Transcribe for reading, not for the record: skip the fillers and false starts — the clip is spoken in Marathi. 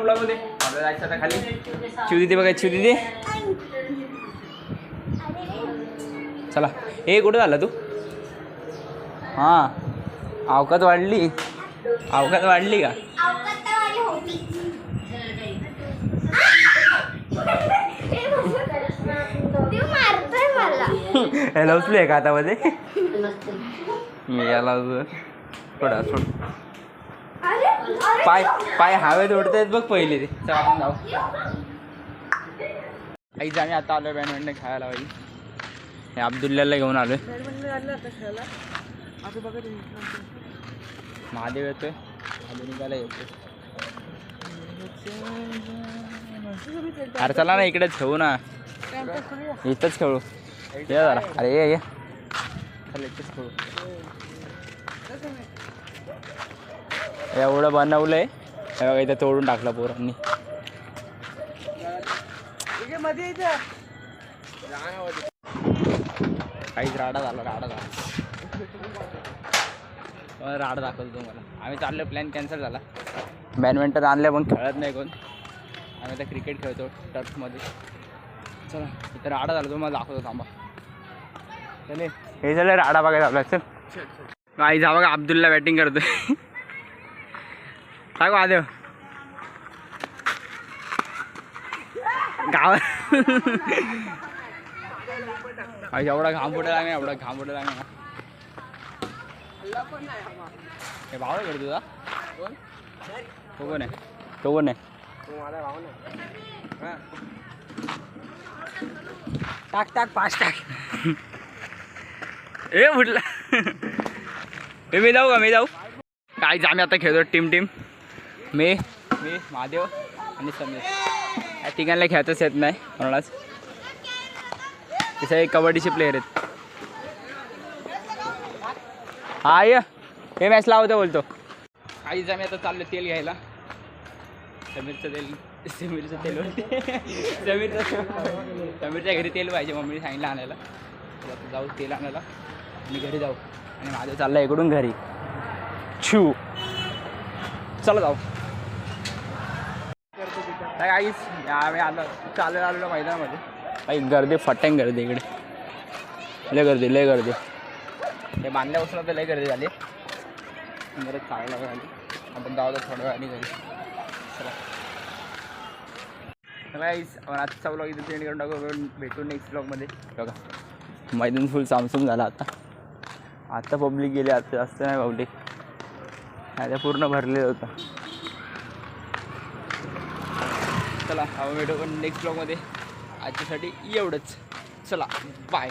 ब्लॉगमध्ये आपल्याला जायचं आता खाली. चिवदिदी बघा, चिवदिदी चला. हे कुठं झाला तू? हां, अवकात वाढली, अवकात वाढली का? ह्याला उचलू आहे का हातामध्ये? मी याला थोडा सोड. पाय पाय हवेत उडतायत बघ पहिले ते. चला आपण जाऊ. आईच आम्ही आता आलो बॅडमिंटन खेळायला. पाहिजे हे अब्दुल्लाला घेऊन आलोय. महादेव येतोय, अभिनिकाला येतोय. अरे चला ना इकडेच खेळू ना, इथंच खेळू. ये जरा, अरे ये चल इथंच खेळू. एवढं बनवलंय हे बघा, इथं तोडून टाकलं पोरांनी. काहीच राडा झाला, राडा दाखवतो तुम्हाला. आम्ही चाललो, प्लॅन कॅन्सल झाला. बॅडमिंटन आणलं पण खेळत नाही कोण. आम्ही आता क्रिकेट खेळतो टर्फमध्ये. चला इथं राडा झाला, तुम्हाला दाखवतो थांबा. चले हे झालं राडा बघायला आपला. चल आई जा बघा, अब्दुल्ला बॅटिंग करतोय. काय महादेव गाव एवढा घाम फुटेल आहे, एवढा घाम फुटेल आहे. हे भाव आहे तुझा? तो कोण आहे? तो कोण आहे? टाक टाक पाच टाक. ए फुटला. मी जाऊ का? मी जाऊ. काहीच आम्ही आता खेळतो टीम. मी महादेव आणि समीर. या ठिकाणला खेळतच येत नाही कोणालाच. तसे कबड्डीचे प्लेयर आहेत. हा ये हे मॅच लावतो बोलतो. काहीच आम्ही आता चाललो तेल घ्यायला. समीरचं तेल समीरच्या घरी तेल पाहिजे, मम्मीने सांगितलं आणायला. जाऊ तेल आणायला आणि घरी जाऊ. आणि माझं चाललं इकडून घरी. छू चला जाऊ. काहीच आम्ही आलेलो मैदानामध्ये. काही गर्दी, फटांग गर्दी इकडे. लय गर्दी. हे बांधल्यापासून तर लय गर्दी झाली. बरंच चांगलं झाली. आपण जाऊ थोड्या वेळाने घरी. चला काहीच आपण आजचा ब्लॉग इथे सेंड करून टाकू. भेटू नेक्स्ट ब्लॉगमध्ये. बघा मैदान फुल सामसूम झाला. आता पब्लिक गेली. आता जास्त नाही पब्लिक, आता पूर्ण भरलेलं होतं. चला आपण भेटू पण नेक्स्ट ब्लॉगमध्ये. आजच्यासाठी एवढंच. चला बाय.